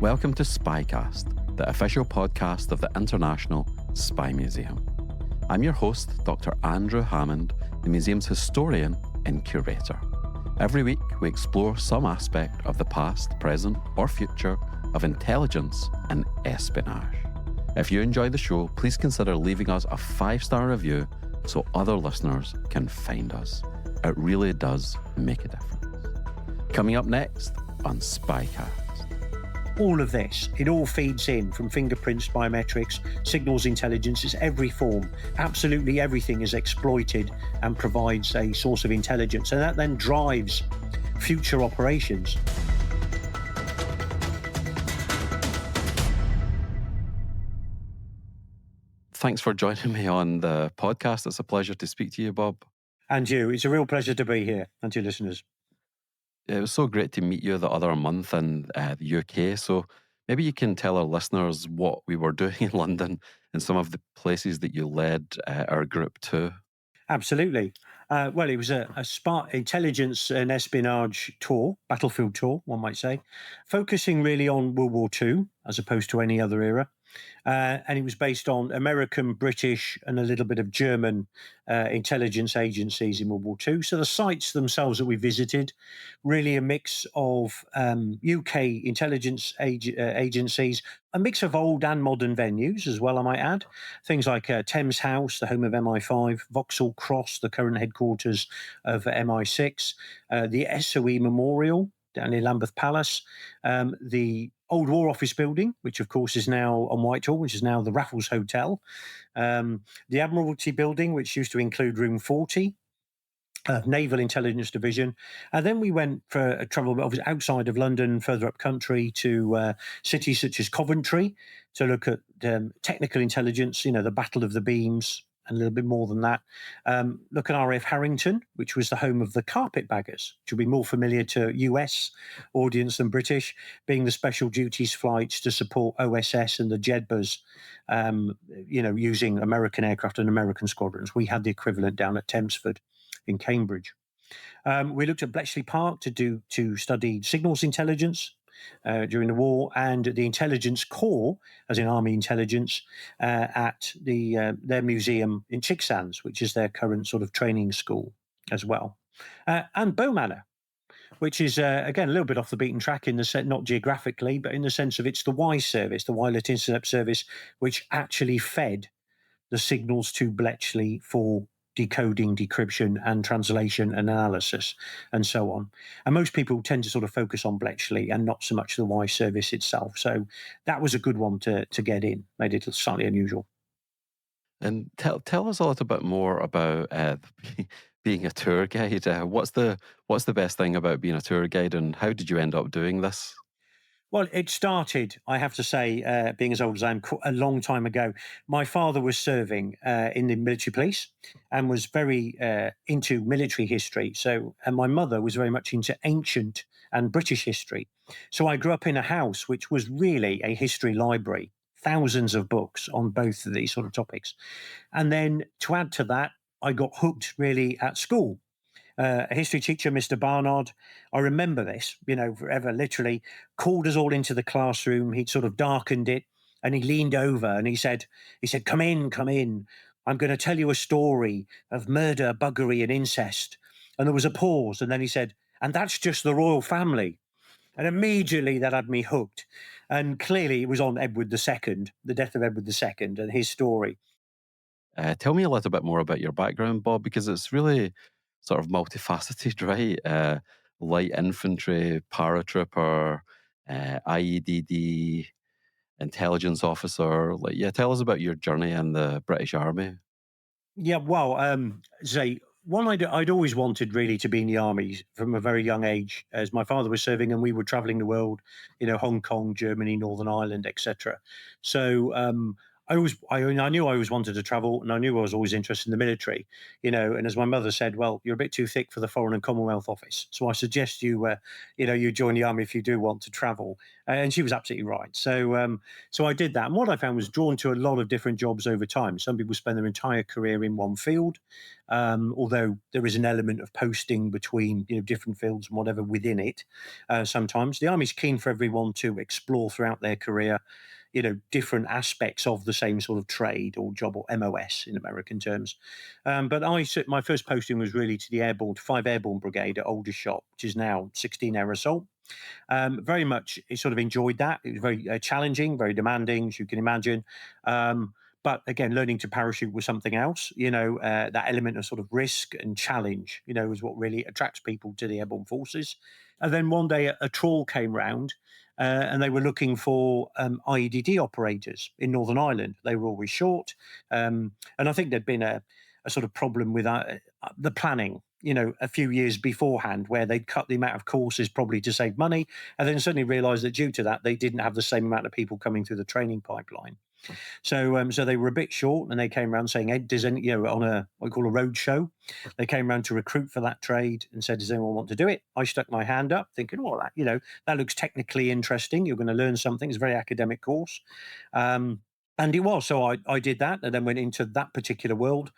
Welcome to SpyCast, the official podcast of the International Spy Museum. I'm your host, Dr. Andrew Hammond, the museum's historian and curator. Every week, we explore some aspect of the past, present, or future of intelligence and espionage. If you enjoy the show, please consider leaving us a 5-star review so other listeners can find us. It really does make a difference. Coming up next on SpyCast. All of this, it all feeds in from fingerprints, biometrics, signals intelligence. It's every form. Absolutely everything is exploited and provides a source of intelligence. And that then drives future operations. Thanks for joining me on the podcast. It's a pleasure to speak to you, Bob. And you. It's a real pleasure to be here and to your listeners. It was so great to meet you the other month in the UK. So maybe you can tell our listeners what we were doing in London and some of the places that you led our group to. Absolutely. Well, it was a intelligence and espionage tour, battlefield tour, one might say, focusing really on World War II as opposed to any other era. And it was based on American, British, and a little bit of German intelligence agencies in World War II. So the sites themselves that we visited, really a mix of UK intelligence agencies, a mix of old and modern venues as well, I might add. Things like Thames House, the home of MI5, Vauxhall Cross, the current headquarters of MI6, the SOE Memorial down near Lambeth Palace, the Old War Office building, which of course is now on Whitehall, which is now the Raffles Hotel, the Admiralty building, which used to include Room 40, Naval Intelligence Division. And then we went for a travel outside of London, further up country to cities such as Coventry to look at technical intelligence, the Battle of the Beams, and a little bit more than that. Look at RAF Harrington, which was the home of the carpetbaggers, which will be more familiar to US audience than British, being the special duties flights to support OSS and the Jedburghs, using American aircraft and American squadrons. We had the equivalent down at Thamesford in Cambridge. We looked at Bletchley Park to study signals intelligence during the war, and the intelligence corps, as in army intelligence, at their museum in Chicksands, which is their current sort of training school as well. And Bow Manor, which is, again, a little bit off the beaten track in the sense, not geographically, but in the sense of it's the WWII service, the Wireless Intercept Service, which actually fed the signals to Bletchley for decoding, decryption, and translation and analysis, and so on. And most people tend to sort of focus on Bletchley and not so much the WWII service itself. So that was a good one to get in, made it slightly unusual. And tell us a little bit more about being a tour guide. What's the best thing about being a tour guide, and how did you end up doing this? Well, it started, I have to say, being as old as I am, a long time ago. My father was serving in the military police and was very into military history. And my mother was very much into ancient and British history. So I grew up in a house which was really a history library, thousands of books on both of these sort of topics. And then to add to that, I got hooked really at school. A history teacher, Mr. Barnard, I remember this, forever, literally, called us all into the classroom. He'd sort of darkened it and he leaned over and he said, come in. I'm going to tell you a story of murder, buggery and incest. And there was a pause. And then he said, and that's just the royal family. And immediately that had me hooked. And clearly it was on Edward II, the death of Edward II and his story. Tell me a little bit more about your background, Bob, because it's really sort of multifaceted, right? Light infantry, paratrooper, IEDD, intelligence officer. Tell us about your journey in the British Army. Yeah, well, I'd always wanted really to be in the army from a very young age, as my father was serving and we were traveling the world, Hong Kong, Germany, Northern Ireland, etc. So I knew I always wanted to travel, and I knew I was always interested in the military, And as my mother said, "Well, you're a bit too thick for the Foreign and Commonwealth Office, so I suggest you join the army if you do want to travel." And she was absolutely right. So I did that, and what I found was drawn to a lot of different jobs over time. Some people spend their entire career in one field, although there is an element of posting between different fields and whatever within it. Sometimes the army's keen for everyone to explore throughout their career different aspects of the same sort of trade or job, or MOS in American terms. But my first posting was really to the 5 Airborne Brigade at Aldershot, which is now 16 Air Assault. Very much sort of enjoyed that. It was very challenging, very demanding, as you can imagine. But again, learning to parachute was something else. That element of sort of risk and challenge, is what really attracts people to the airborne forces. And then one day a trawl came round, and they were looking for IEDD operators in Northern Ireland. They were always short, and I think there'd been a sort of problem with the planning. A few years beforehand, where they'd cut the amount of courses probably to save money, and then suddenly realised that due to that, they didn't have the same amount of people coming through the training pipeline. So they were a bit short, and they came around saying, "Ed, does any, on what we call a road show?" They came around to recruit for that trade and said, "Does anyone want to do it?" I stuck my hand up, thinking, "Oh, that looks technically interesting. You're going to learn something. It's a very academic course." And it was. So I did that, and then went into that particular world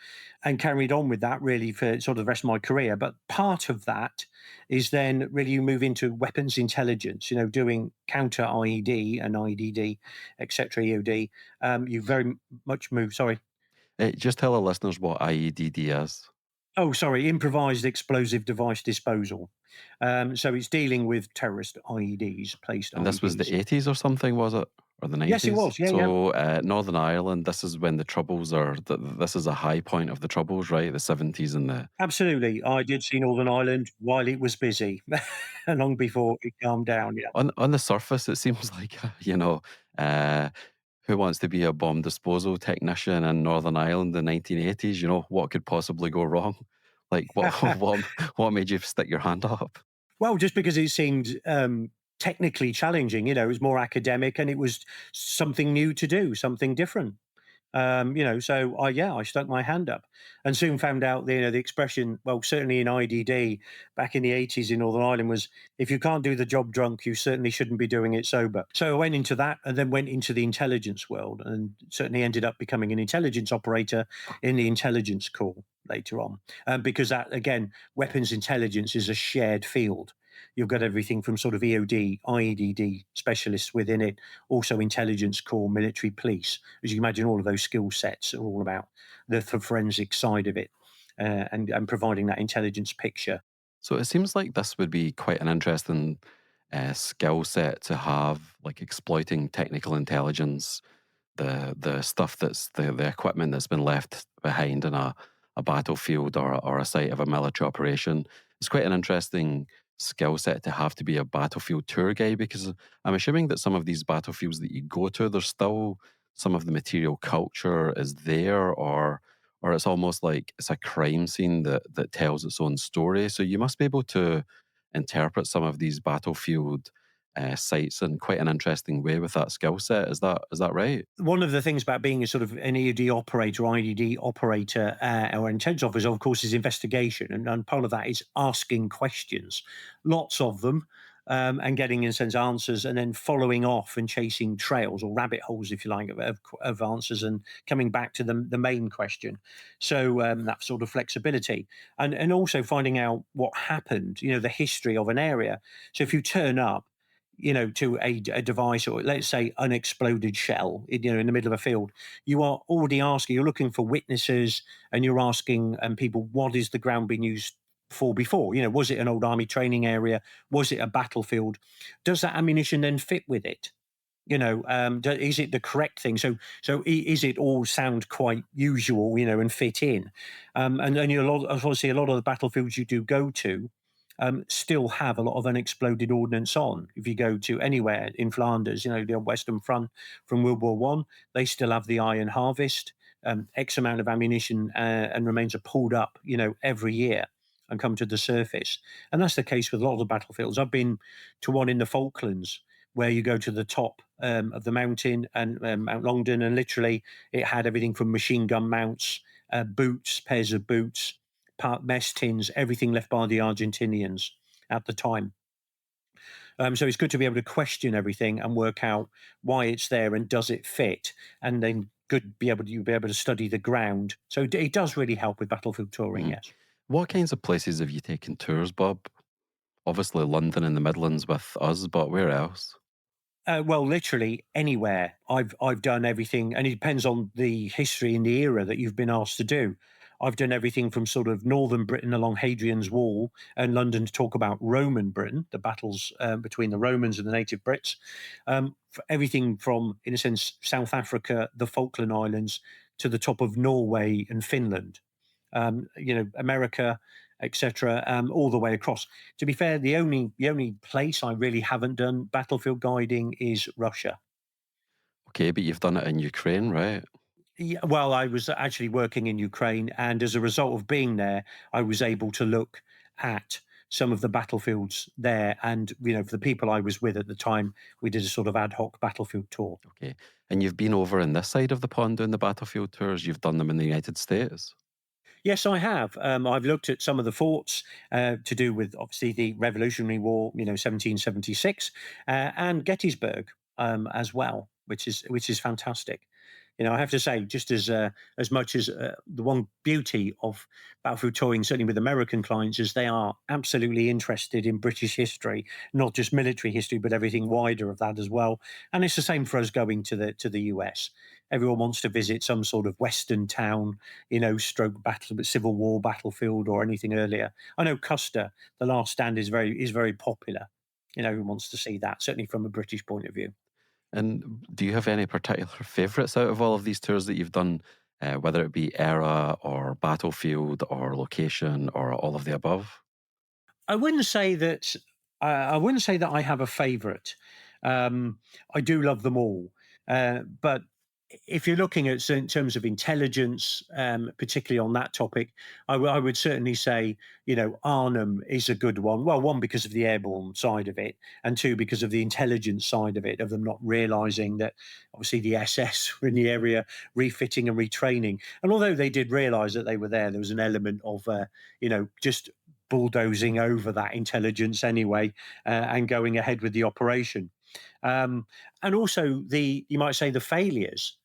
and carried on with that really for sort of the rest of my career. But part of that is then really you move into weapons intelligence, doing counter IED and IEDD, etc., EOD. You very much move. Sorry. Just tell our listeners what IEDD is. Oh, sorry. Improvised explosive device disposal. So it's dealing with terrorist IEDs, placed And this was IEDs. the 80s or something, was it? Or the 90s? Yes, it was. Yeah, yeah. So Northern Ireland, this is when the Troubles this is a high point of the Troubles, right? The 70s and the... Absolutely. I did see Northern Ireland while it was busy, long before it calmed down. Yeah. On the surface, it seems like, uh, who wants to be a bomb disposal technician in Northern Ireland in the 1980s? What could possibly go wrong? Like, what made you stick your hand up? Well, just because it seemed technically challenging, it was more academic and it was something new to do, something different. So I stuck my hand up and soon found out the expression, well, certainly in IDD back in the 80s in Northern Ireland, was if you can't do the job drunk, you certainly shouldn't be doing it sober. So I went into that and then went into the intelligence world and certainly ended up becoming an intelligence operator in the intelligence corps later on. Because that, again, weapons intelligence is a shared field. You've got everything from sort of EOD, IEDD specialists within it, also intelligence corps, military police. As you can imagine, all of those skill sets are all about the forensic side of it, and providing that intelligence picture. So it seems like this would be quite an interesting skill set to have, like exploiting technical intelligence, the stuff the equipment that's been left behind in a battlefield or a site of a military operation. It's quite an interesting skill set to have to be a battlefield tour guide, because I'm assuming that some of these battlefields that you go to, there's still some of the material culture is there, or it's almost like it's a crime scene that tells its own story. So you must be able to interpret some of these battlefield sites in quite an interesting way with that skill set. Is that right? One of the things about being a sort of an EOD operator, IDD operator, or intelligence officer, of course, is investigation. And part of that is asking questions, lots of them, and getting, in a sense, answers, and then following off and chasing trails or rabbit holes, if you like, of answers and coming back to the main question. So that sort of flexibility. And also finding out what happened, the history of an area. So if you turn up, to a device, or let's say unexploded shell, in the middle of a field, you are already asking, you're looking for witnesses, and you're asking people, what is the ground being used for before? Was it an old army training area? Was it a battlefield? Does that ammunition then fit with it? Is it the correct thing? So is it all sound quite usual, and fit in? And then obviously a lot of the battlefields you do go to still have a lot of unexploded ordnance on. If you go to anywhere in Flanders, the Western Front from World War One, they still have the iron harvest. X amount of ammunition and remains are pulled up, every year and come to the surface. And that's the case with a lot of the battlefields. I've been to one in the Falklands where you go to the top of the mountain and Mount Longdon, and literally it had everything from machine gun mounts, boots, pairs of boots, part mess tins, everything left by the Argentinians at the time. So it's good to be able to question everything and work out why it's there and does it fit, and then good be able to study the ground. So it does really help with battlefield touring. Mhm. Yes. What kinds of places have you taken tours, Bob? Obviously, London and the Midlands with us, but where else? Well, literally anywhere. I've done everything, and it depends on the history and the era that you've been asked to do. I've done everything from sort of northern Britain along Hadrian's Wall and London to talk about Roman Britain, the battles between the Romans and the native Brits. For everything from, in a sense, South Africa, the Falkland Islands, to the top of Norway and Finland. America, etc., all the way across. To be fair, the only place I really haven't done battlefield guiding is Russia. Okay, but you've done it in Ukraine, right? Yeah, well, I was actually working in Ukraine, and as a result of being there, I was able to look at some of the battlefields there. And for the people I was with at the time, we did a sort of ad hoc battlefield tour. Okay. And you've been over on this side of the pond doing the battlefield tours. You've done them in the United States. Yes, I have. I've looked at some of the forts to do with obviously the Revolutionary War, 1776, and Gettysburg as well, which is fantastic. I have to say, just as much as the one beauty of battlefield touring, certainly with American clients, is they are absolutely interested in British history, not just military history, but everything wider of that as well. And it's the same for us going to the US. Everyone wants to visit some sort of Western town, stroke battle, Civil War battlefield or anything earlier. I know Custer, the Last Stand, is very popular. Who wants to see that? Certainly from a British point of view. And do you have any particular favourites out of all of these tours that you've done, whether it be era or battlefield or location or all of the above? I wouldn't say that. I wouldn't say that I have a favourite. I do love them all, but if you're looking at in terms of intelligence, particularly on that topic, I would certainly say Arnhem is a good one. Well, one because of the airborne side of it, and two because of the intelligence side of it, of them not realising that obviously the SS were in the area refitting and retraining. And although they did realise that they were there was an element of just bulldozing over that intelligence anyway, and going ahead with the operation. Um, and also you might say the failures,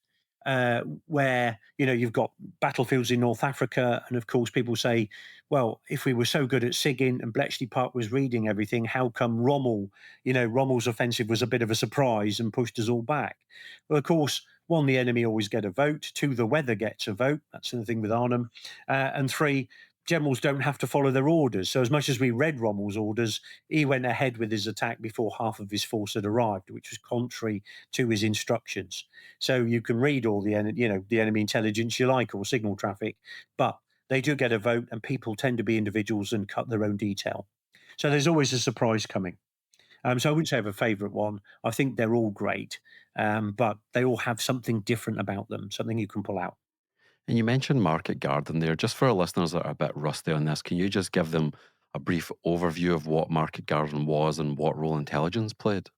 where you've got battlefields in North Africa, and of course people say, well, if we were so good at Sigyn and Bletchley Park was reading everything, how come Rommel's offensive was a bit of a surprise and pushed us all back? Well, of course, one, the enemy always get a vote. Two, the weather gets a vote. That's the thing with Arnhem. And three, generals don't have to follow their orders. So as much as we read Rommel's orders, he went ahead with his attack before half of his force had arrived, which was contrary to his instructions. So you can read all the enemy intelligence you like, or signal traffic, but they do get a vote, and people tend to be individuals and cut their own detail. So there's always a surprise coming. So I wouldn't say I have a favourite one. I think they're all great, but they all have something different about them, something you can pull out. And you mentioned Market Garden there. Just for our listeners that are a bit rusty on this, can you just give them a brief overview of what Market Garden was and what role intelligence played?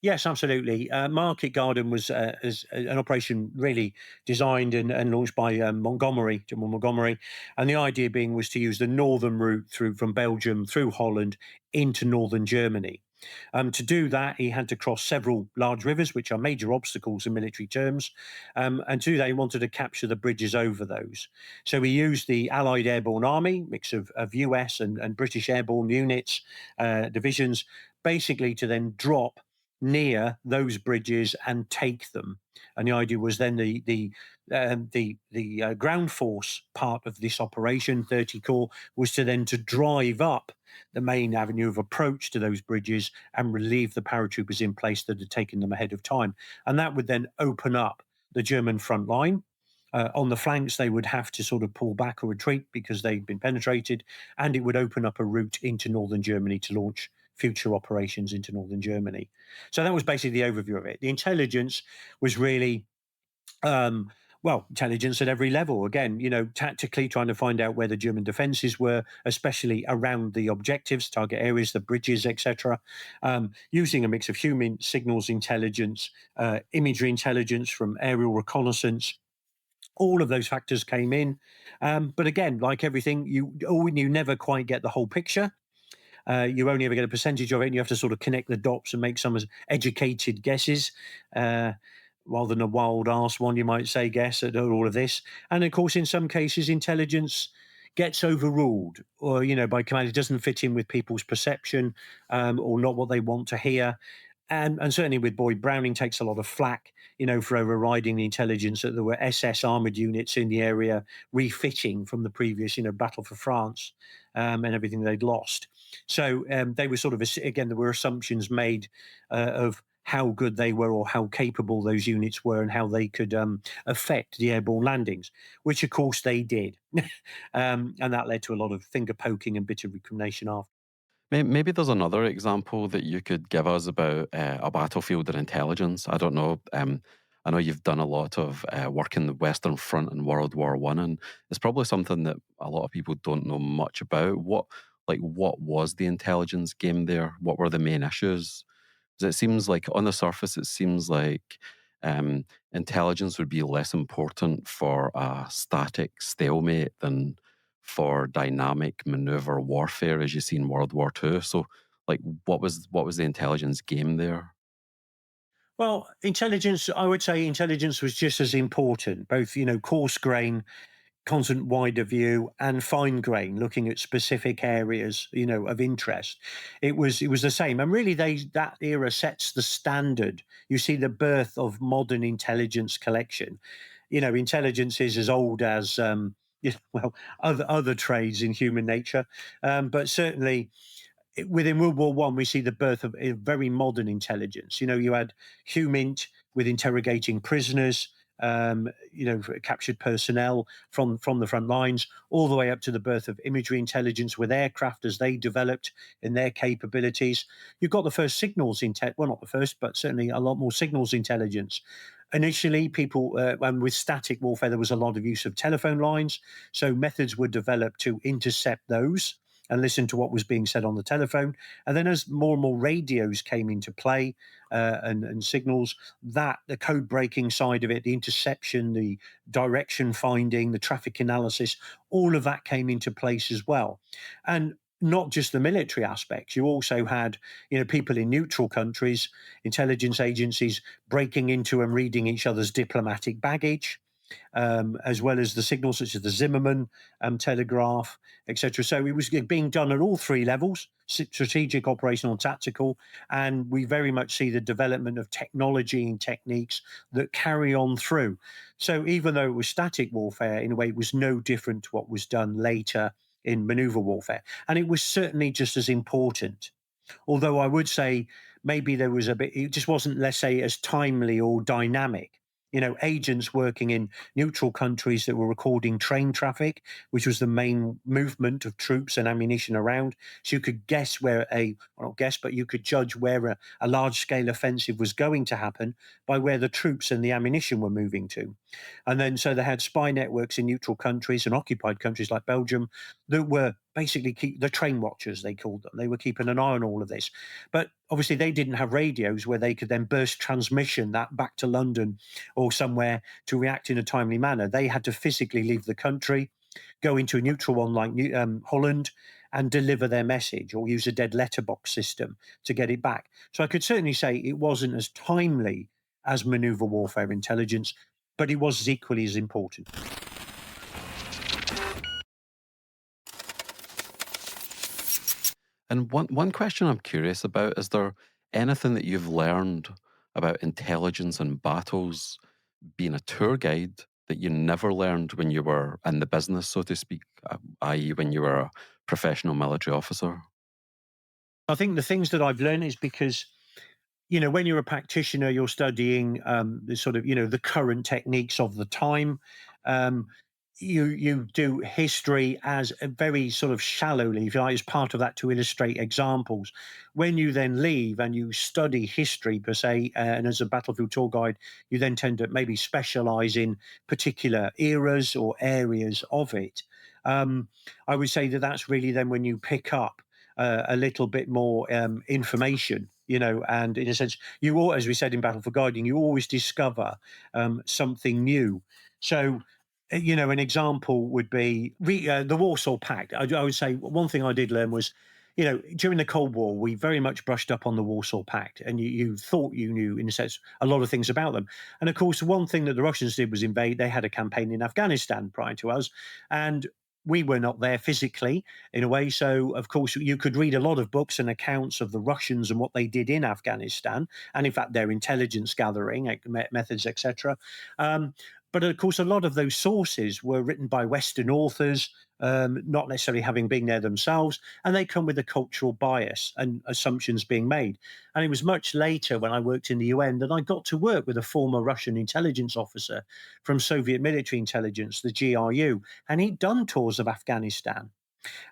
Yes, absolutely. Market Garden was an operation really designed and launched by Montgomery, General Montgomery, and the idea being was to use the northern route from Belgium through Holland into northern Germany. To do that, he had to cross several large rivers, which are major obstacles in military terms. And to do that, he wanted to capture the bridges over those. So he used the Allied Airborne Army, mix of US and British airborne units, divisions, basically to then drop near those bridges and take them. And the idea was then the ground force part of this operation, 30 Corps, was to drive up the main avenue of approach to those bridges and relieve the paratroopers in place that had taken them ahead of time. And that would then open up the German front line. On the flanks, they would have to sort of pull back or retreat because they'd been penetrated, and it would open up a route into northern Germany to launch future operations into northern Germany. So that was basically the overview of it. The intelligence was really, um, Well, intelligence at every level. Again, tactically trying to find out where the German defences were, especially around the objectives, target areas, the bridges, etc. Using a mix of human signals intelligence, imagery intelligence from aerial reconnaissance. All of those factors came in. But again, like everything, you never quite get the whole picture. You only ever get a percentage of it, and you have to sort of connect the dots and make some educated guesses. Rather than a wild ass one, you might say, guess at all of this. And of course, in some cases, intelligence gets overruled, or by command, it doesn't fit in with people's perception, or not what they want to hear. And certainly with Boyd, Browning takes a lot of flack, for overriding the intelligence that there were SS armored units in the area refitting from the previous, battle for France, and everything they'd lost. So they were sort of, again, there were assumptions made of how good they were or how capable those units were and how they could affect the airborne landings, which of course they did. And that led to a lot of finger poking and bitter recrimination after. Maybe there's another example that you could give us about a battlefield or intelligence. I don't know. I know you've done a lot of work in the Western Front in World War I, and it's probably something that a lot of people don't know much about. What was the intelligence game there? What were the main issues? 'Cause it seems like on the surface, it seems like intelligence would be less important for a static stalemate than for dynamic maneuver warfare, as you see in World War II. So, what was the intelligence game there? Well, intelligence, I would say intelligence was just as important, both, coarse grain, constant wider view, and fine grain, looking at specific areas, of interest. It was the same. And really that era sets the standard. You see the birth of modern intelligence collection. Intelligence is as old as well, other trades in human nature. But certainly within World War One, we see the birth of a very modern intelligence. You had HUMINT with interrogating prisoners, captured personnel from the front lines, all the way up to the birth of imagery intelligence with aircraft as they developed in their capabilities. You've got the first signals well, not the first, but certainly a lot more signals intelligence. Initially, people, and with static warfare, there was a lot of use of telephone lines. So methods were developed to intercept those and listen to what was being said on the telephone. And then as more and more radios came into play, and signals, that the code breaking side of it, the interception, the direction finding, the traffic analysis, all of that came into place as well. And not just the military aspects. You also had, people in neutral countries, intelligence agencies breaking into and reading each other's diplomatic baggage, as well as the signals such as the Zimmerman telegraph, etc. So it was being done at all three levels: strategic, operational, and tactical. And we very much see the development of technology and techniques that carry on through. So even though it was static warfare, in a way, it was no different to what was done later in maneuver warfare. And it was certainly just as important. Although I would say maybe there was it just wasn't, let's say, as timely or dynamic. Agents working in neutral countries that were recording train traffic, which was the main movement of troops and ammunition around. So you could guess not guess, but you could judge where a large scale offensive was going to happen by where the troops and the ammunition were moving to. And then so they had spy networks in neutral countries and occupied countries like Belgium that were basically the train watchers, they called them. They were keeping an eye on all of this. But obviously they didn't have radios where they could then burst transmission that back to London or somewhere to react in a timely manner. They had to physically leave the country, go into a neutral one like Holland, and deliver their message, or use a dead letterbox system to get it back. So I could certainly say it wasn't as timely as maneuver warfare intelligence, but it was equally as important. And one question I'm curious about, is there anything that you've learned about intelligence and battles being a tour guide that you never learned when you were in the business, so to speak, i.e., when you were a professional military officer? I think the things that I've learned is because, when you're a practitioner, you're studying the sort of, the current techniques of the time. Um, you do history as a very sort of shallowly, if you like, as part of that to illustrate examples. When you then leave and you study history per se, and as a battlefield tour guide, you then tend to maybe specialize in particular eras or areas of it. Um, I would say that that's really then when you pick up a little bit more information, and in a sense, as we said in Battle for Guiding, you always discover something new. So an example would be the Warsaw Pact. I would say one thing I did learn was, during the Cold War, we very much brushed up on the Warsaw Pact, and you thought you knew, in a sense, a lot of things about them. And of course, one thing that the Russians did was invade. They had a campaign in Afghanistan prior to us, and we were not there physically in a way. So, of course, you could read a lot of books and accounts of the Russians and what they did in Afghanistan, and in fact, their intelligence gathering methods, etc. But of course, a lot of those sources were written by Western authors, not necessarily having been there themselves, and they come with a cultural bias and assumptions being made. And it was much later when I worked in the UN that I got to work with a former Russian intelligence officer from Soviet military intelligence, the GRU, and he'd done tours of Afghanistan.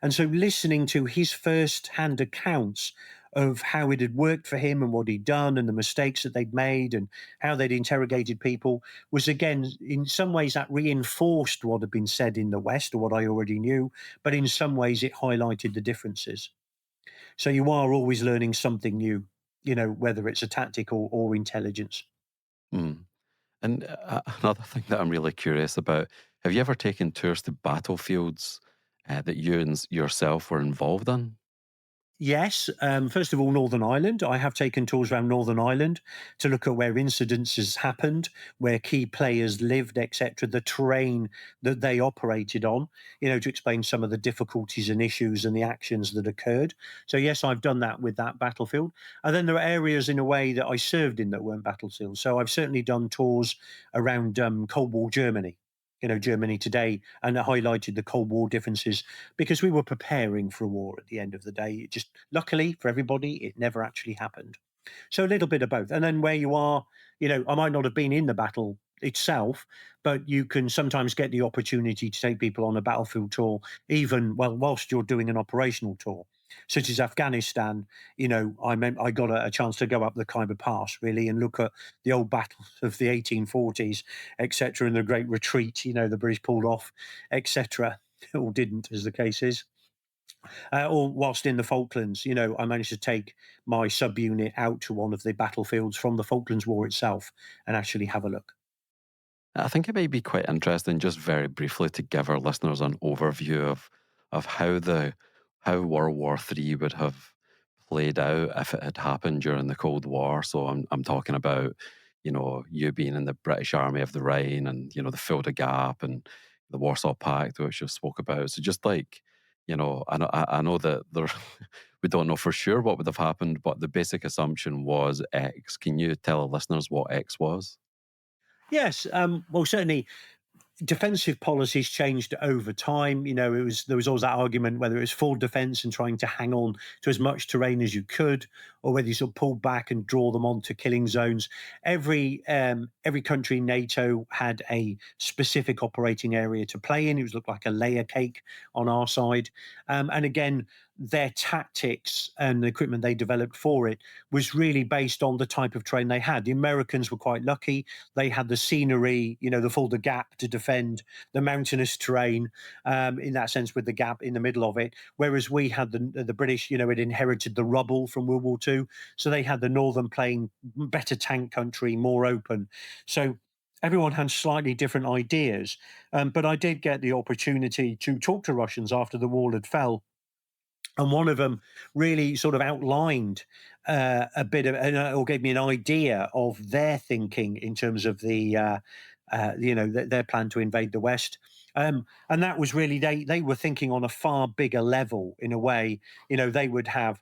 And so listening to his first-hand accounts of how it had worked for him and what he'd done and the mistakes that they'd made and how they'd interrogated people was, again, in some ways that reinforced what had been said in the West or what I already knew, but in some ways it highlighted the differences. So you are always learning something new, whether it's a tactic or intelligence. Mm. And another thing that I'm really curious about, have you ever taken tours to battlefields that you yourself were involved in? Yes. First of all, Northern Ireland. I have taken tours around Northern Ireland to look at where incidences happened, where key players lived, etc., the terrain that they operated on, to explain some of the difficulties and issues and the actions that occurred. So, yes, I've done that with that battlefield. And then there are areas in a way that I served in that weren't battlefields. So I've certainly done tours around Cold War Germany. Germany today, and it highlighted the Cold War differences because we were preparing for a war at the end of the day. It just, luckily for everybody, it never actually happened. So a little bit of both. And then where you are, I might not have been in the battle itself, but you can sometimes get the opportunity to take people on a battlefield tour, even whilst you're doing an operational tour. Such as Afghanistan, I got a chance to go up the Khyber Pass really and look at the old battles of the 1840s, etc., and the Great Retreat. The British pulled off, etc., or didn't, as the case is. Or whilst in the Falklands, I managed to take my subunit out to one of the battlefields from the Falklands War itself and actually have a look. I think it might be quite interesting, just very briefly, to give our listeners an overview of how World War III would have played out if it had happened during the Cold War. So I'm talking about, you being in the British Army of the Rhine, and the Fulda Gap and the Warsaw Pact, which you spoke about. So just like, I know that there we don't know for sure what would have happened, but the basic assumption was X. Can you tell our listeners what X was? Yes, well, certainly defensive policies changed over time. There was always that argument whether it was full defense and trying to hang on to as much terrain as you could, or whether you sort of pull back and draw them onto killing zones. Every country in NATO had a specific operating area to play in. It was looked like a layer cake on our side, and again, their tactics and the equipment they developed for it was really based on the type of terrain they had. The Americans were quite lucky; they had the scenery, the Fulda Gap to defend the mountainous terrain, in that sense, with the gap in the middle of it. Whereas we had the British, had inherited the rubble from World War II, so they had the northern plain, better tank country, more open. So everyone had slightly different ideas, but I did get the opportunity to talk to Russians after the wall had fell. And one of them really sort of outlined a bit of, or gave me an idea of their thinking in terms of their plan to invade the West. And that was really, they were thinking on a far bigger level in a way. They would have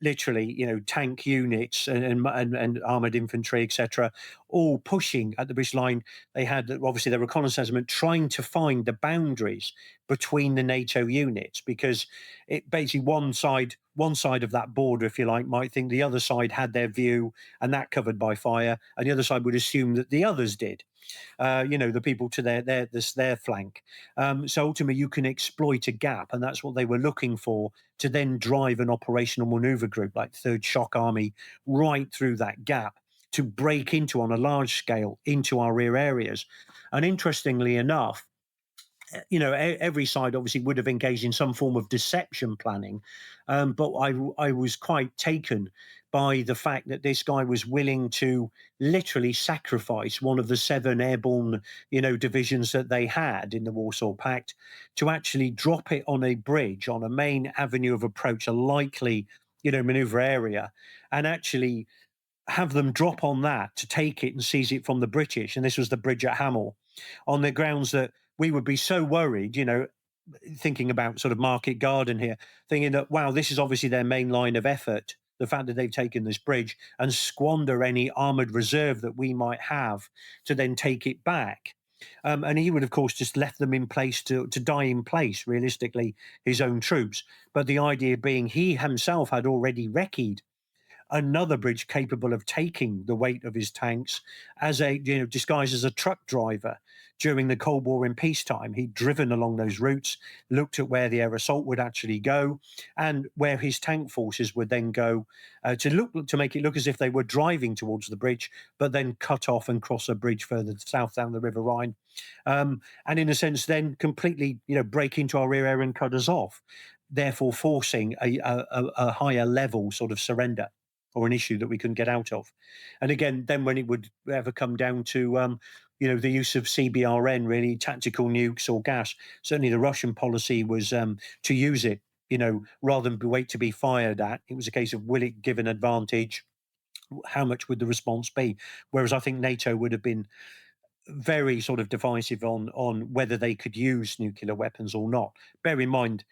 literally, tank units and armored infantry, etc., all pushing at the British line. They had obviously their reconnaissance element trying to find the boundaries between the NATO units, because it basically one side of that border, if you like, might think the other side had their view and that covered by fire, and the other side would assume that the others did. the people to their flank. So ultimately, you can exploit a gap, and that's what they were looking for to then drive an operational maneuver group like Third Shock Army right through that gap to break into on a large scale into our rear areas. And interestingly enough, every side obviously would have engaged in some form of deception planning, but I was quite taken by the fact that this guy was willing to literally sacrifice one of the 7 airborne, divisions that they had in the Warsaw Pact to actually drop it on a bridge on a main avenue of approach, a likely, maneuver area, and actually have them drop on that to take it and seize it from the British. And this was the bridge at Hammond, on the grounds that we would be so worried, thinking about sort of Market Garden here, thinking that, wow, this is obviously their main line of effort, the fact that they've taken this bridge, and squander any armoured reserve that we might have to then take it back. And he would, of course, just left them in place to die in place, realistically, his own troops. But the idea being he himself had already wrecked another bridge capable of taking the weight of his tanks as disguised as a truck driver during the Cold War in peacetime. He'd driven along those routes, looked at where the air assault would actually go and where his tank forces would then go to make it look as if they were driving towards the bridge, but then cut off and cross a bridge further south down the River Rhine. And in a sense, then completely, break into our rear area and cut us off, therefore forcing a higher level sort of surrender, or an issue that we couldn't get out of. And again, then when it would ever come down to, the use of CBRN, really tactical nukes or gas, certainly the Russian policy was to use it, rather than wait to be fired at. It was a case of, will it give an advantage? How much would the response be? Whereas I think NATO would have been very sort of divisive on whether they could use nuclear weapons or not. Bear in mind,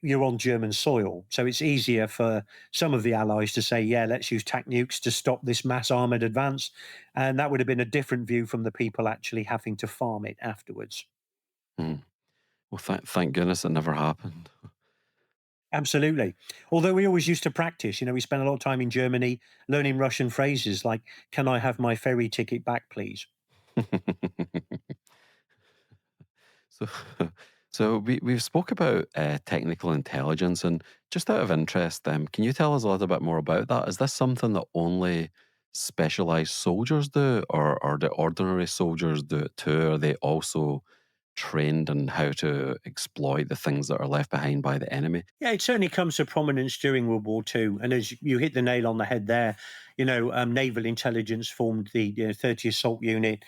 you're on German soil. So it's easier for some of the allies to say, yeah, let's use TAC nukes to stop this mass armoured advance. And that would have been a different view from the people actually having to farm it afterwards. Well, thank goodness it never happened. Absolutely. Although we always used to practice, we spent a lot of time in Germany learning Russian phrases like, can I have my ferry ticket back, please? So, we've spoke about technical intelligence, and just out of interest, can you tell us a little bit more about that? Is this something that only specialized soldiers do, or do ordinary soldiers do it too? Are they also trained in how to exploit the things that are left behind by the enemy? Yeah, it certainly comes to prominence during World War II. And as you hit the nail on the head there, naval intelligence formed the 30 Assault Unit,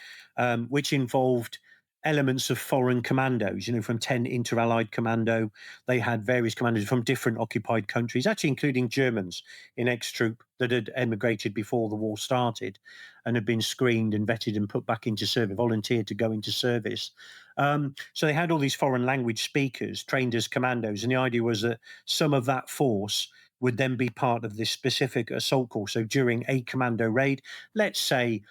which involved elements of foreign commandos, from 10 Inter-Allied Commando. They had various commandos from different occupied countries, actually including Germans in ex-troop that had emigrated before the war started and had been screened and vetted and put back into service, volunteered to go into service. So they had all these foreign language speakers trained as commandos. And the idea was that some of that force would then be part of this specific assault course. So during a commando raid, let's say,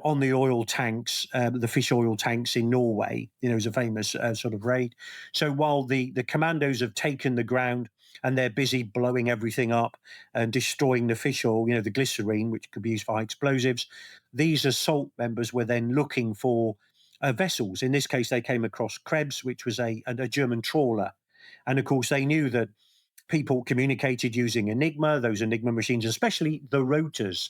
on the oil tanks, the fish oil tanks in Norway, is a famous sort of raid. So while the commandos have taken the ground and they're busy blowing everything up and destroying the fish oil, the glycerine, which could be used for high explosives, these assault members were then looking for vessels. In this case, they came across Krebs, which was a German trawler. And of course, they knew that people communicated using Enigma, those Enigma machines, especially the rotors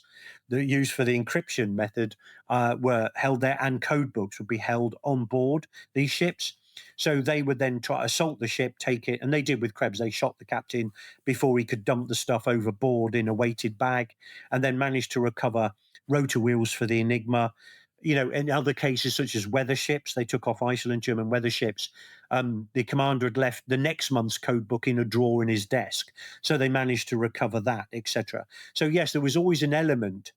that are used for the encryption method, were held there, and code books would be held on board these ships. So they would then try to assault the ship, take it, and they did with Krebs. They shot the captain before he could dump the stuff overboard in a weighted bag, and then managed to recover rotor wheels for the Enigma. In other cases, such as weather ships, they took off Iceland, German weather ships. The commander had left the next month's code book in a drawer in his desk. So they managed to recover that, etc. So, yes, there was always an element,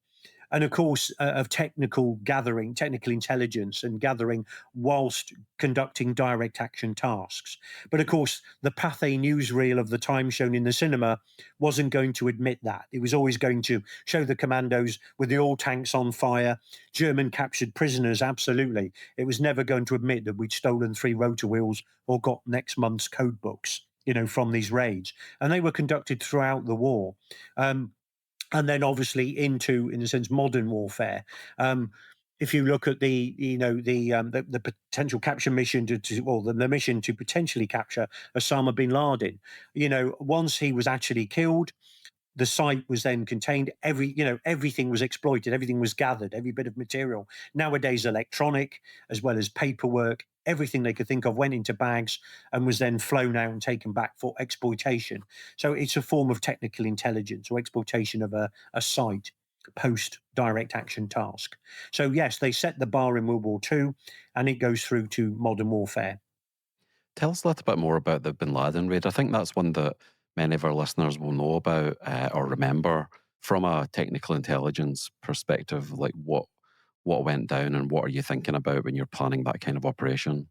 and of course, of technical intelligence and gathering whilst conducting direct action tasks. But of course, the Pathé newsreel of the time shown in the cinema wasn't going to admit that. It was always going to show the commandos with the oil tanks on fire, German captured prisoners, absolutely. It was never going to admit that we'd stolen 3 rotor wheels or got next month's code books, from these raids. And they were conducted throughout the war. And then obviously into, in a sense, modern warfare. if you look at the potential capture mission the mission to potentially capture Osama bin Laden, once he was actually killed, the site was then contained. Everything was exploited. Everything was gathered. Every bit of material. Nowadays, electronic as well as paperwork. Everything they could think of went into bags and was then flown out and taken back for exploitation. So it's a form of technical intelligence or exploitation of a site post direct action task. So yes, they set the bar in World War II, and it goes through to modern warfare. Tell us a little bit more about the Bin Laden raid. I think that's one that many of our listeners will know about or remember from a technical intelligence perspective. Like what went down and what are you thinking about when you're planning that kind of operation?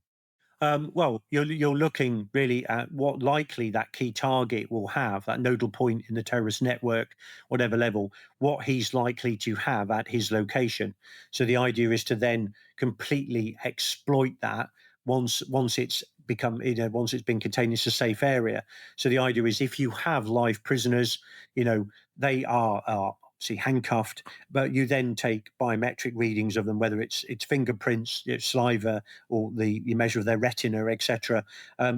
Well, you're looking really at what likely that key target will have, that nodal point in the terrorist network, whatever level, what he's likely to have at his location. So the idea is to then completely exploit that once it's become, once it's been contained, it's a safe area. So the idea is if you have live prisoners, they are obviously handcuffed, but you then take biometric readings of them, whether it's fingerprints, saliva, or the measure of their retina, etc.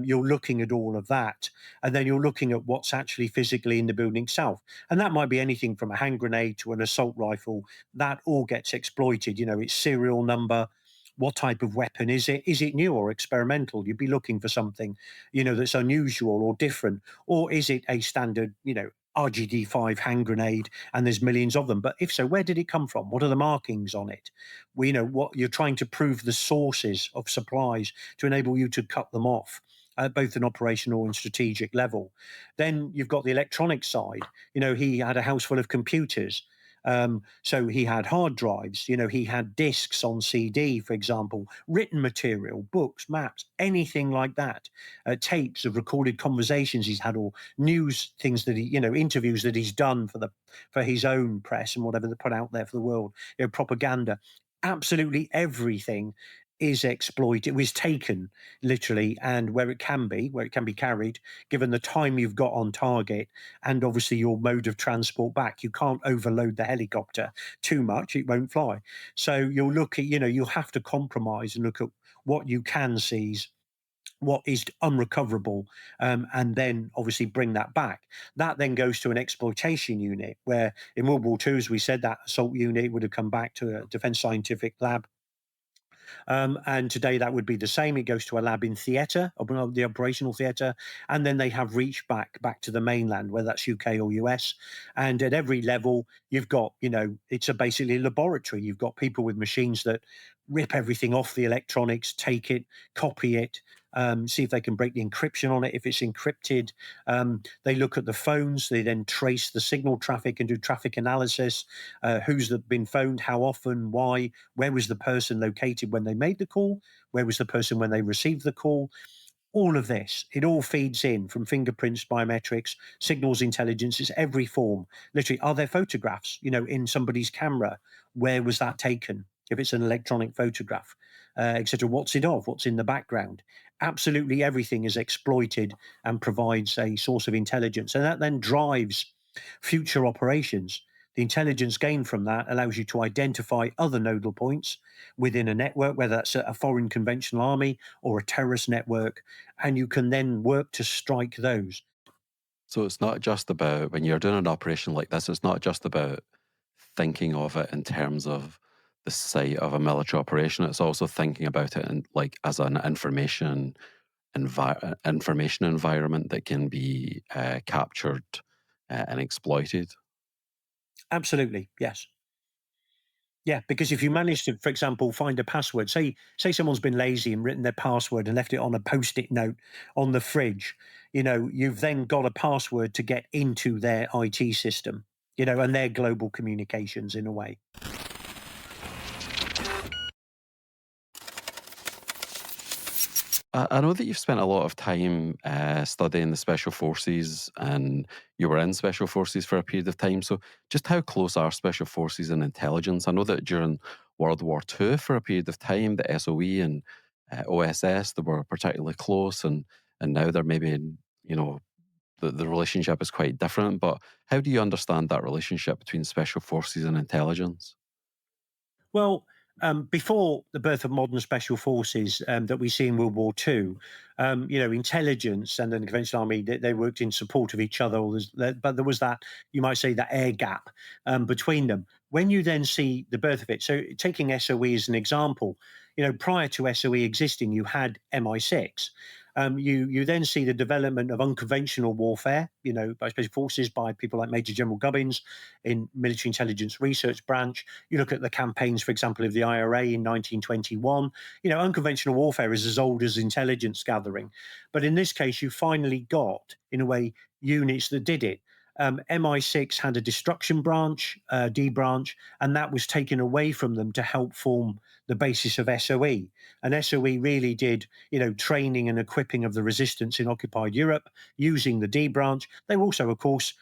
You're looking at all of that, and then you're looking at what's actually physically in the building itself, and that might be anything from a hand grenade to an assault rifle. That all gets exploited. Its serial number. What type of weapon is it? Is it new or experimental? You'd be looking for something, that's unusual or different, or is it a standard, RGD5 hand grenade, and there's millions of them. But if so, where did it come from? What are the markings on it? What you're trying to prove the sources of supplies to enable you to cut them off at both an operational and strategic level. Then you've got the electronic side. He had a house full of computers. So he had hard drives, he had discs on CD, for example, written material, books, maps, anything like that, tapes of recorded conversations he's had, or news things that interviews that he's done for his own press and whatever they put out there for the world, propaganda. Absolutely everything is exploited. It was taken literally, and where it can be carried, given the time you've got on target, and obviously your mode of transport back. You can't overload the helicopter too much; it won't fly. So you'll look at, you'll have to compromise and look at what you can seize, what is unrecoverable, and then obviously bring that back. That then goes to an exploitation unit, where in World War II, as we said, that assault unit would have come back to a defense scientific lab. And today that would be the same. It goes to a lab in theatre, the operational theatre, and then they have reached back to the mainland, whether that's UK or US. And at every level, you've got, it's basically a laboratory. You've got people with machines that rip everything off the electronics, take it, copy it, see if they can break the encryption on it. If it's encrypted, they look at the phones. They then trace the signal traffic and do traffic analysis. Who's been phoned, how often, why, where was the person located when they made the call, where was the person when they received the call. All of this, it all feeds in from fingerprints, biometrics, signals intelligence. It's every form. Literally, are there photographs, in somebody's camera? Where was that taken? If it's an electronic photograph, etc. What's it of? What's in the background? Absolutely everything is exploited and provides a source of intelligence. And that then drives future operations. The intelligence gained from that allows you to identify other nodal points within a network, whether that's a foreign conventional army or a terrorist network, and you can then work to strike those. So it's not just about, when you're doing an operation like this, it's not just about thinking of it in terms of the site of a military operation. It's also thinking about it in, like, as an information environment that can be captured and exploited. Absolutely, yes. Yeah, because if you manage to, for example, find a password, say someone's been lazy and written their password and left it on a post-it note on the fridge, you've then got a password to get into their IT system, and their global communications in a way. I know that you've spent a lot of time studying the special forces, and you were in special forces for a period of time. So, just how close are special forces and intelligence? I know that during World War II, for a period of time, the SOE and OSS, they were particularly close, and now they're maybe, the relationship is quite different. But how do you understand that relationship between special forces and intelligence? Well, Before the birth of modern special forces that we see in World War II, intelligence and then the conventional army, they worked in support of each other. But there was that, you might say, that air gap between them. When you then see the birth of it, so taking SOE as an example, prior to SOE existing, you had MI6. You then see the development of unconventional warfare, by special forces, by people like Major General Gubbins in Military Intelligence Research Branch. You look at the campaigns, for example, of the IRA in 1921. Unconventional warfare is as old as intelligence gathering. But in this case, you finally got, in a way, units that did it. MI6 had a destruction branch, D branch, and that was taken away from them to help form the basis of SOE. And SOE really did, training and equipping of the resistance in occupied Europe using the D branch. They were also, of course,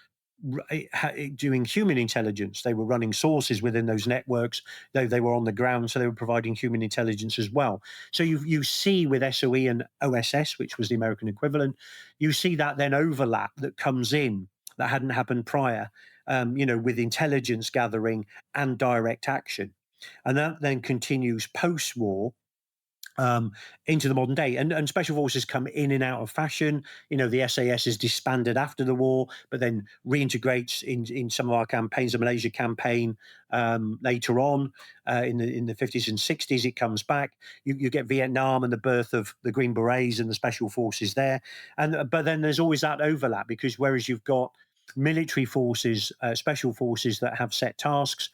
doing human intelligence. They were running sources within those networks, though they were on the ground, so they were providing human intelligence as well. So you see with SOE and OSS, which was the American equivalent, you see that then overlap that comes in that hadn't happened prior, with intelligence gathering and direct action. And that then continues post-war into the modern day. And special forces come in and out of fashion. The SAS is disbanded after the war, but then reintegrates in some of our campaigns. The Malaysia campaign later on in the 50s and 60s, it comes back. You get Vietnam and the birth of the Green Berets and the special forces there. But then there's always that overlap, because whereas you've got military forces, special forces that have set tasks,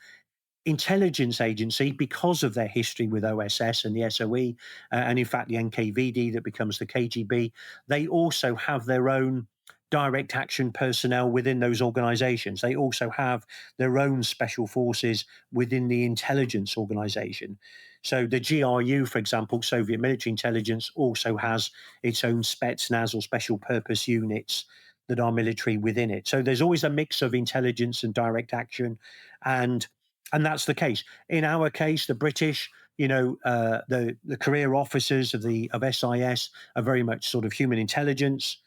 intelligence agency, because of their history with OSS and the SOE, and in fact the NKVD that becomes the KGB, they also have their own direct action personnel within those organizations. They also have their own special forces within the intelligence organization. So the GRU, for example, Soviet military intelligence, also has its own Spetsnaz or special purpose units that are military within it. So there's always a mix of intelligence and direct action, and that's the case. In our case, the British, the career officers of SIS are very much sort of human intelligence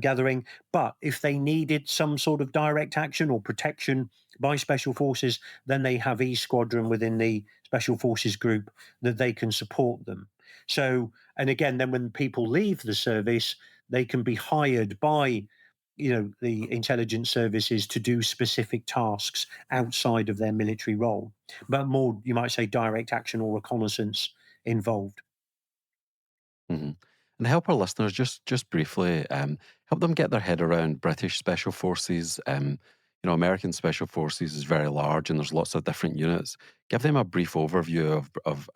gathering. But if they needed some sort of direct action or protection by special forces, then they have E Squadron within the special forces group that they can support them. So, and again, then when people leave the service, they can be hired by the intelligence services to do specific tasks outside of their military role, but more, you might say, direct action or reconnaissance involved. Mm-hmm. And help our listeners just briefly, help them get their head around British special forces. American special forces is very large, and there's lots of different units. Give them a brief overview of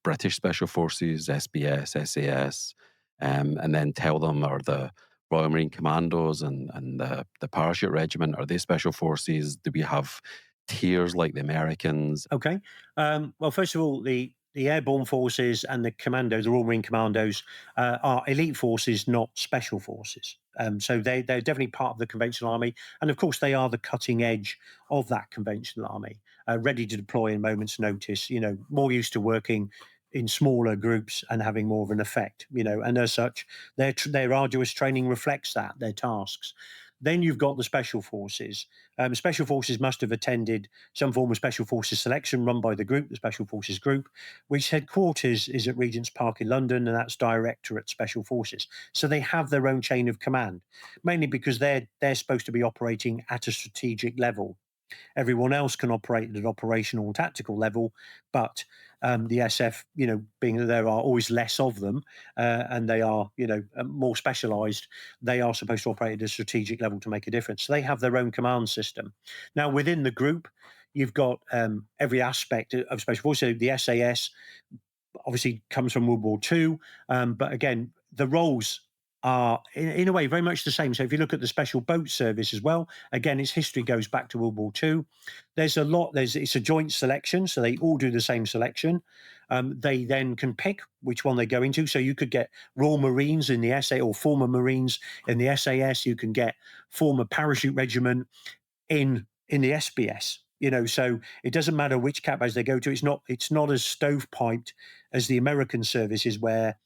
British special forces, SBS, SAS, and then tell them, are the Royal Marine Commandos and the Parachute Regiment, are they special forces? Do we have tiers like the Americans? Okay. Well, first of all, the airborne forces and the commandos, the Royal Marine Commandos, are elite forces, not special forces. So they're definitely part of the conventional army. And of course, they are the cutting edge of that conventional army, ready to deploy in moment's notice, more used to working in smaller groups and having more of an effect, and as such, their arduous training reflects that, their tasks. Then you've got the special forces. Special forces must have attended some form of special forces selection run by the group, the Special Forces Group, which headquarters is at Regent's Park in London, and that's Directorate Special Forces. So they have their own chain of command, mainly because they're supposed to be operating at a strategic level. Everyone else can operate at an operational and tactical level, but the SF, being that there are always less of them, and they are, more specialised, they are supposed to operate at a strategic level to make a difference. So they have their own command system. Now, within the group, you've got every aspect of special forces. So the SAS obviously comes from World War II, but again, the roles are in a way very much the same. So if you look at the Special Boat Service as well, again, its history goes back to World War II. It's a joint selection, so they all do the same selection. They then can pick which one they go into. So you could get Royal Marines in the SA, or former Marines in the SAS. You can get former Parachute Regiment in the SBS. So it doesn't matter which cap base they go to. It's not as stovepiped as the American services, where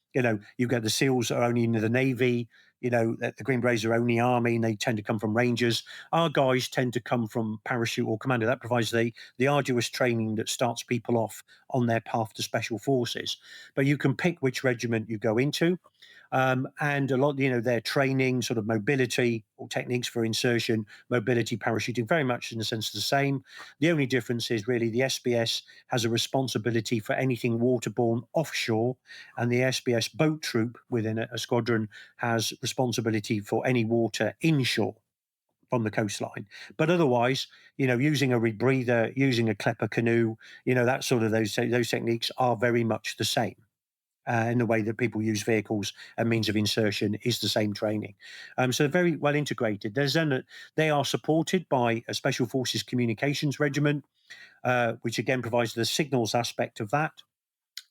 you get the SEALs are only in the Navy, the Green Berets are only army and they tend to come from Rangers. Our guys tend to come from parachute or commando. That provides the arduous training that starts people off on their path to special forces. But you can pick which regiment you go into. And a lot, their training, sort of mobility or techniques for insertion, mobility, parachuting, very much in a sense the same. The only difference is really the SBS has a responsibility for anything waterborne offshore, and the SBS boat troop within a squadron has responsibility for any water inshore from the coastline. But otherwise, using a rebreather, using a klepper canoe, that sort of those techniques are very much the same. In the way that people use vehicles and means of insertion is the same training. So they're very well integrated. They are supported by a Special Forces Communications Regiment, which again provides the signals aspect of that.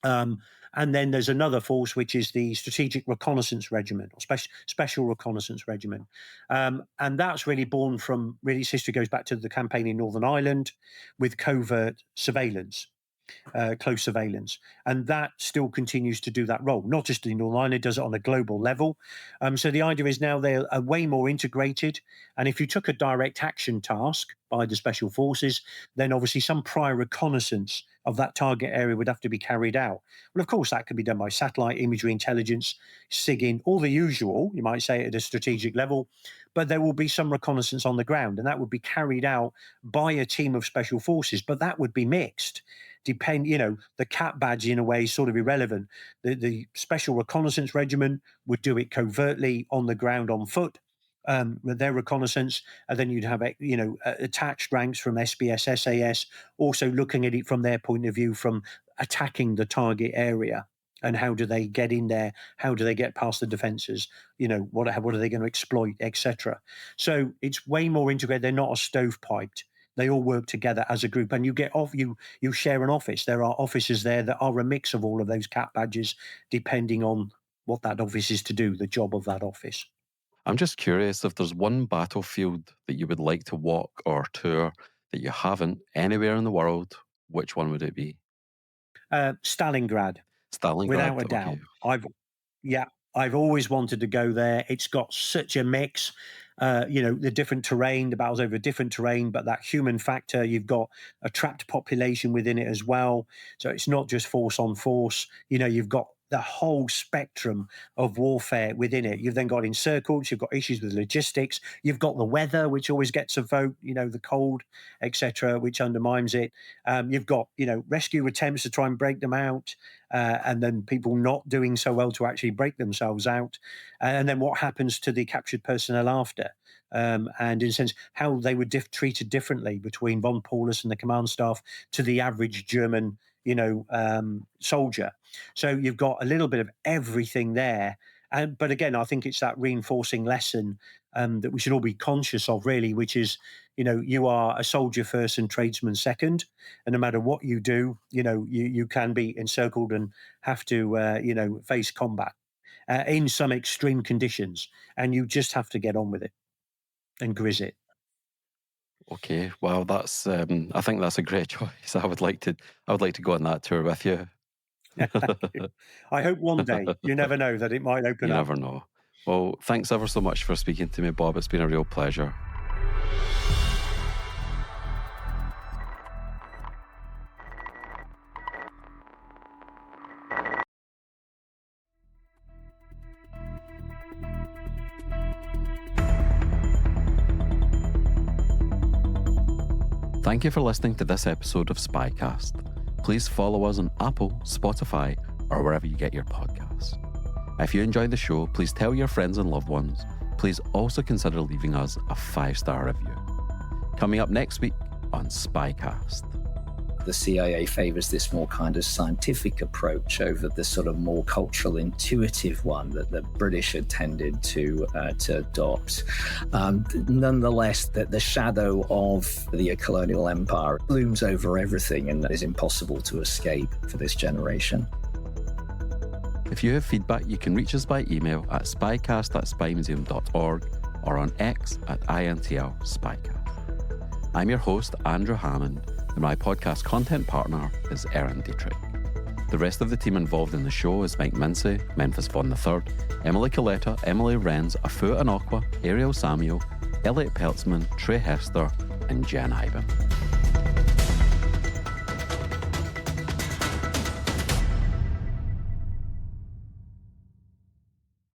And then there's another force, which is the Strategic Reconnaissance Regiment, or Special Reconnaissance Regiment. And that's really born from, its history goes back to the campaign in Northern Ireland with covert surveillance. Close surveillance, and that still continues to do that role, not just in Northern Ireland, it does it on a global level. So the idea is now they're way more integrated, and if you took a direct action task by the Special Forces, then obviously some prior reconnaissance of that target area would have to be carried out. Well, of course, that could be done by satellite imagery, intelligence, SIGINT, all the usual, you might say, at a strategic level, but there will be some reconnaissance on the ground, and that would be carried out by a team of Special Forces, but that would be mixed. The CAT badge in a way is sort of irrelevant. The Special Reconnaissance Regiment would do it covertly on the ground on foot with their reconnaissance, and then you'd have attached ranks from SBS, SAS, also looking at it from their point of view from attacking the target area. And how do they get in there? How do they get past the defences? What are they going to exploit, etc. So it's way more integrated. They're not a stovepiped. They all work together as a group, and you share an office. There are officers there that are a mix of all of those CAT badges, depending on what that office is to do, the job of that office. I'm just curious if there's one battlefield that you would like to walk or tour that you haven't anywhere in the world, which one would it be? Stalingrad. Stalingrad, without a doubt. I've always wanted to go there. It's got such a mix. The different terrain, the battles over different terrain, but that human factor, you've got a trapped population within it as well. So it's not just force on force. You've got the whole spectrum of warfare within it. You've then got encircled, you've got issues with logistics, you've got the weather, which always gets a vote, the cold, etc., which undermines it. You've got, rescue attempts to try and break them out, and then people not doing so well to actually break themselves out. And then what happens to the captured personnel after? And in a sense, how they were treated differently between von Paulus and the command staff to the average German, soldier. So you've got a little bit of everything there. But again, I think it's that reinforcing lesson that we should all be conscious of, really, which is, you are a soldier first and tradesman second. And no matter what you do, you can be encircled and have to, face combat in some extreme conditions. And you just have to get on with it and grizz it. Okay, well, that's. I think that's a great choice. I would like to go on that tour with you. I hope one day. You never know that it might open up. You up. never know. Well, thanks ever so much for speaking to me, Bob. It's been a real pleasure. Thank you for listening to this episode of SpyCast. Please follow us on Apple, Spotify, or wherever you get your podcasts. If you enjoyed the show, please tell your friends and loved ones. Please also consider leaving us a 5-star review. Coming up next week on SpyCast. The CIA favors this more kind of scientific approach over the sort of more cultural, intuitive one that the British had tended to adopt. Nonetheless, the shadow of the colonial empire looms over everything and is impossible to escape for this generation. If you have feedback, you can reach us by email at spycast@spymuseum.org or on X @INTL SpyCast. I'm your host, Andrew Hammond, and my podcast content partner is Erin Dietrich. The rest of the team involved in the show is Mike Mincy, Memphis Vaughan III, Emily Coletta, Emily Renz, Afu Anokwa, Ariel Samuel, Elliot Peltzman, Trey Hester, and Jen Iben.